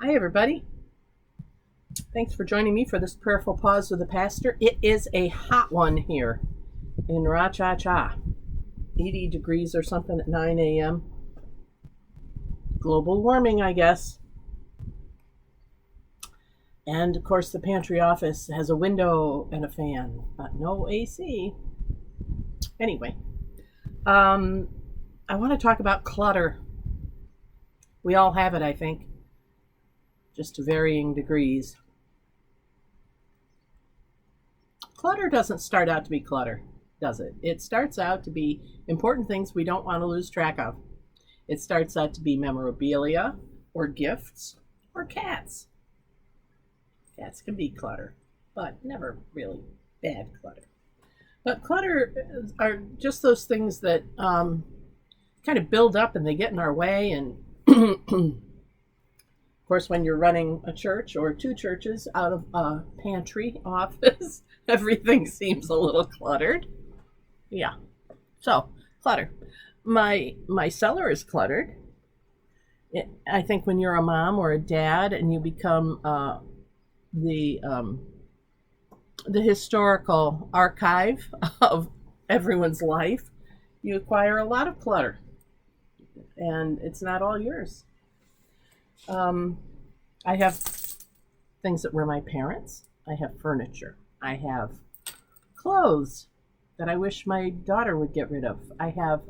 Hi, everybody. Thanks for joining me for this prayerful pause with the pastor. It is a hot one here in Rochester, 80 degrees or something at 9 a.m. Global warming, I guess. And of course, the pantry office has a window and a fan, but no AC. Anyway, um, I want to talk about clutter. We all have it, I think, just to varying degrees. Clutter doesn't start out to be clutter, does it? It starts out to be important things we don't want to lose track of. It starts out to be memorabilia or gifts or cats. Cats can be clutter, but never really bad clutter. But clutter are just those things that kind of build up and they get in our way. And of course, when you're running a church or two churches out of a pantry office, everything seems a little cluttered. Yeah. So, clutter. My cellar is cluttered. I think when you're a mom or a dad and you become the um, the historical archive of everyone's life, you acquire a lot of clutter, and it's not all yours. Um, I have things that were my parents. I have furniture. I have clothes that I wish my daughter would get rid of. I have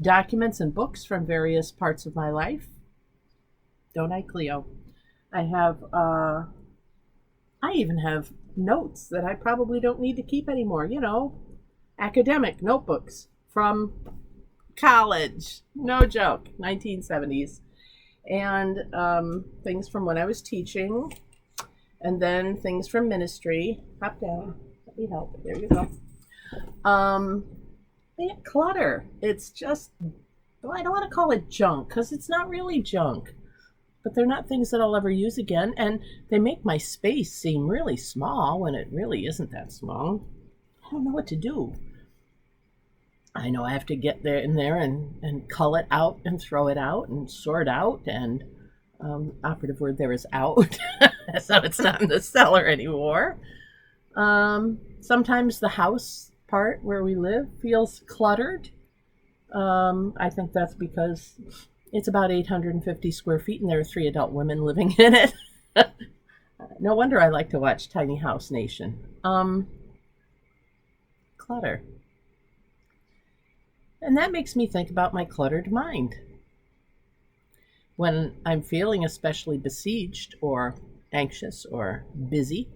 documents and books from various parts of my life. Don't I, Cleo? I have, I even have notes that I probably don't need to keep anymore. Academic notebooks from college. No joke, 1970s. And things from when I was teaching, and then things from ministry. Hop down. Let me help. There you go. Um, Clutter. It's just, well, I don't want to call it junk because it's not really junk, but they're not things that I'll ever use again. And they make my space seem really small when it really isn't that small. I don't know what to do. I know I have to get there in there and cull it out and throw it out and sort out. And operative word there is out. So it's not in the cellar anymore. Sometimes the house part where we live feels cluttered. I think that's because it's about 850 square feet and there are three adult women living in it. No wonder I like to watch Tiny House Nation. Clutter. And that makes me think about my cluttered mind. When I'm feeling especially besieged or anxious or busy,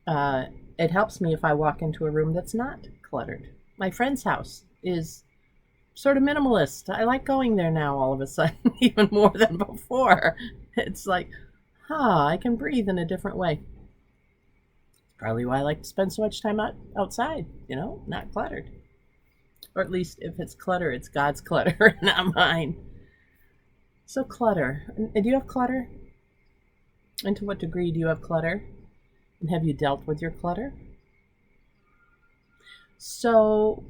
uh, it helps me if I walk into a room that's not cluttered. My friend's house is sort of minimalist. I like going there now all of a sudden, even more than before. It's like, I can breathe in a different way. Probably why I like to spend so much time outside, not cluttered. Or at least if it's clutter, it's God's clutter, not mine. So, clutter. And do you have clutter? And to what degree do you have clutter? And have you dealt with your clutter? So,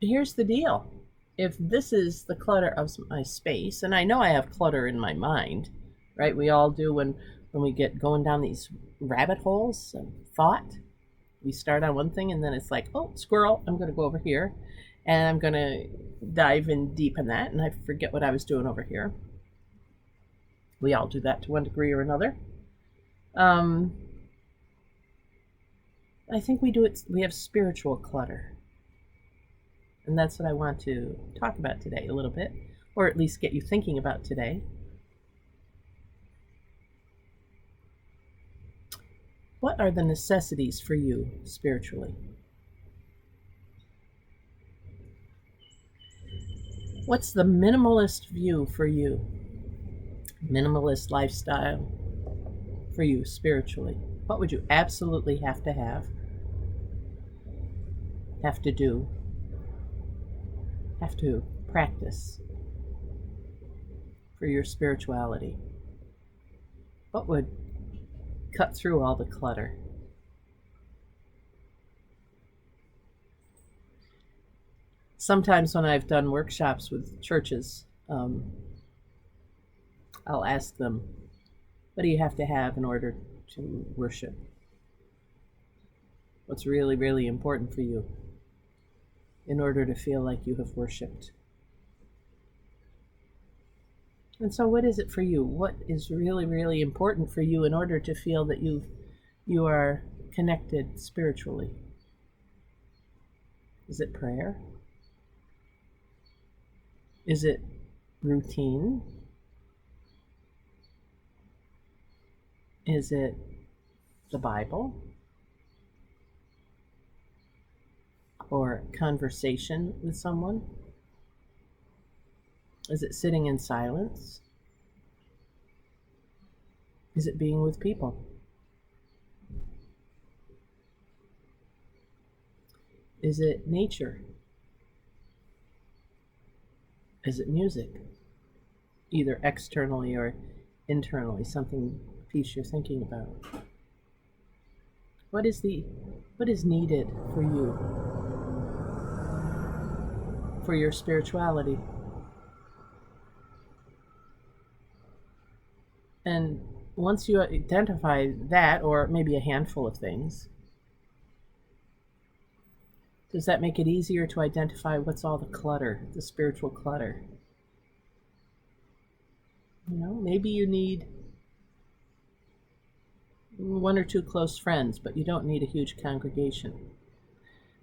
here's the deal. If this is the clutter of my space, and I know I have clutter in my mind, right? We all do when we get going down these rabbit holes of thought. We start on one thing and then it's like, oh, squirrel, I'm going to go over here and I'm going to dive in deep in that and I forget what I was doing over here. We all do that to one degree or another. I think we do it. We have spiritual clutter. And that's what I want to talk about today a little bit, or at least get you thinking about today. What are the necessities for you spiritually? What's the minimalist view for you? Minimalist lifestyle for you spiritually? What would you absolutely have to do, have to practice for your spirituality? What would cut through all the clutter? Sometimes when I've done workshops with churches, I'll ask them, what do you have to have in order to worship? What's really, really important for you in order to feel like you have worshiped? And so what is it for you? What is really, really important for you in order to feel that you are connected spiritually? Is it prayer? Is it routine? Is it the Bible? Or conversation with someone? Is it sitting in silence? Is it being with people? Is it nature? Is it music? Either externally or internally, something piece you're thinking about. What is needed for you, for your spirituality? And once you identify that, or maybe a handful of things, does that make it easier to identify what's all the clutter, the spiritual clutter? Maybe you need one or two close friends, but you don't need a huge congregation.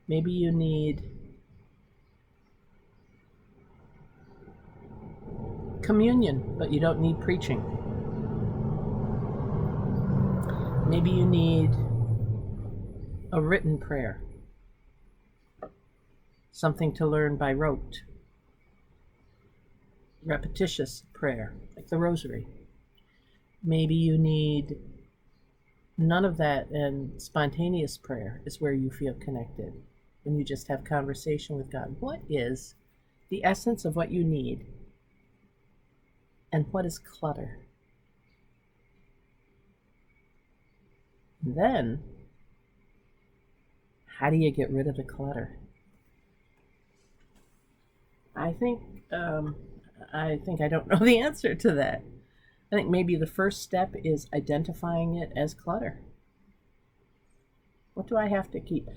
Maybe you need communion, but you don't need preaching. Maybe you need a written prayer, something to learn by rote, repetitious prayer, like the rosary. Maybe you need none of that, and spontaneous prayer is where you feel connected, when you just have conversation with God. What is the essence of what you need, and what is clutter? And then, how do you get rid of the clutter? I think I don't know the answer to that. I think maybe the first step is identifying it as clutter. What do I have to keep?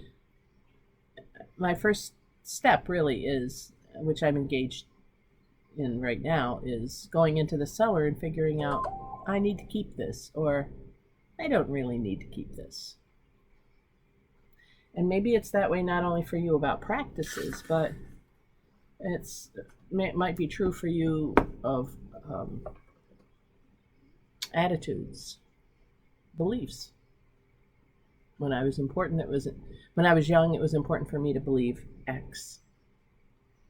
My first step really is, which I'm engaged in right now, is going into the cellar and figuring out, I need to keep this, or I don't really need to keep this. And maybe it's that way not only for you about practices, but it might be true for you of attitudes, beliefs. When I was young, it was important for me to believe X.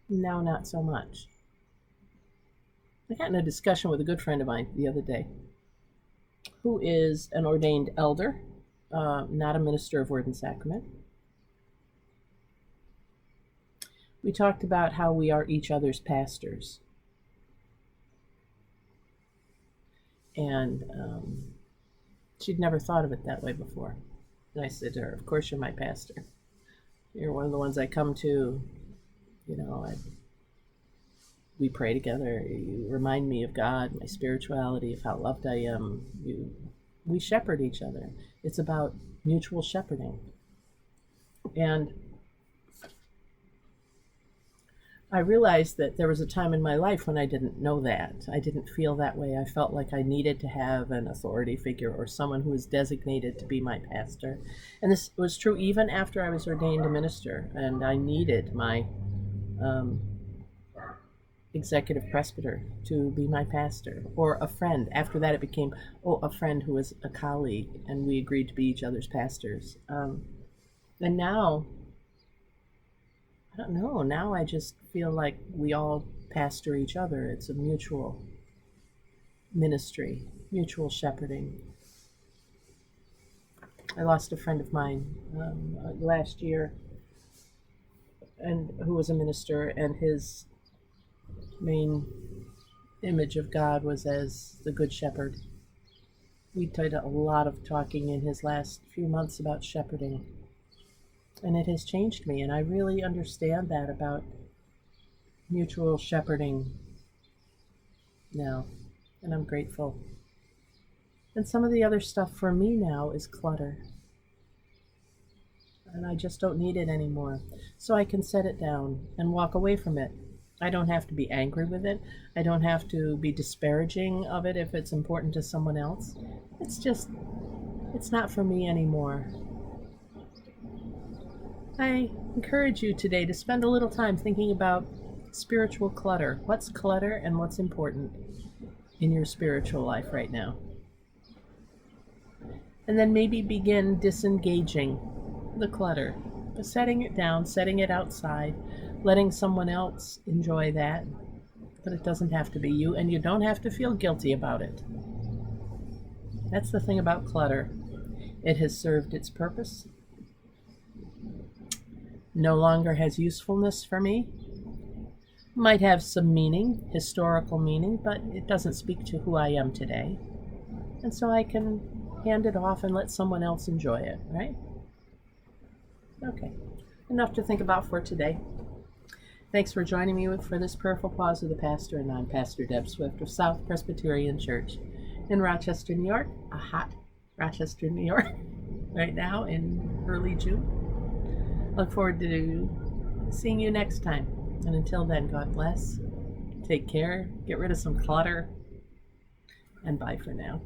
Now, not so much. I got in a discussion with a good friend of mine the other day, who is an ordained elder, not a minister of Word and Sacrament. We talked about how we are each other's pastors. And she'd never thought of it that way before. And I said to her, of course you're my pastor. You're one of the ones I come to. We pray together. You remind me of God, my spirituality, of how loved I am. We shepherd each other. It's about mutual shepherding. And I realized that there was a time in my life when I didn't know that. I didn't feel that way. I felt like I needed to have an authority figure or someone who was designated to be my pastor. And this was true even after I was ordained a minister, and I needed my executive presbyter to be my pastor, or a friend. After that, it became a friend who was a colleague, and we agreed to be each other's pastors. And now, I don't know, now I just feel like we all pastor each other. It's a mutual ministry, mutual shepherding. I lost a friend of mine last year, and who was a minister, and his main image of God was as the Good Shepherd. We did a lot of talking in his last few months about shepherding, and it has changed me, and I really understand that about mutual shepherding now. and I'm grateful. And some of the other stuff for me now is clutter, and I just don't need it anymore. So I can set it down and walk away from it. I don't have to be angry with it. I don't have to be disparaging of it if it's important to someone else. It's not for me anymore. I encourage you today to spend a little time thinking about spiritual clutter. What's clutter and what's important in your spiritual life right now? And then maybe begin disengaging the clutter, setting it down, setting it outside, letting someone else enjoy that. But it doesn't have to be you, and you don't have to feel guilty about it. That's the thing about clutter. It has served its purpose, no longer has usefulness for me. Might have some meaning, historical meaning, but it doesn't speak to who I am today. And so I can hand it off and let someone else enjoy it, right? Okay, enough to think about for today. Thanks for joining me for this prayerful pause with the pastor, and I'm Pastor Deb Swift of South Presbyterian Church in Rochester, New York, a hot Rochester, New York, right now in early June. Look forward to seeing you next time. And until then, God bless. Take care. Get rid of some clutter. And bye for now.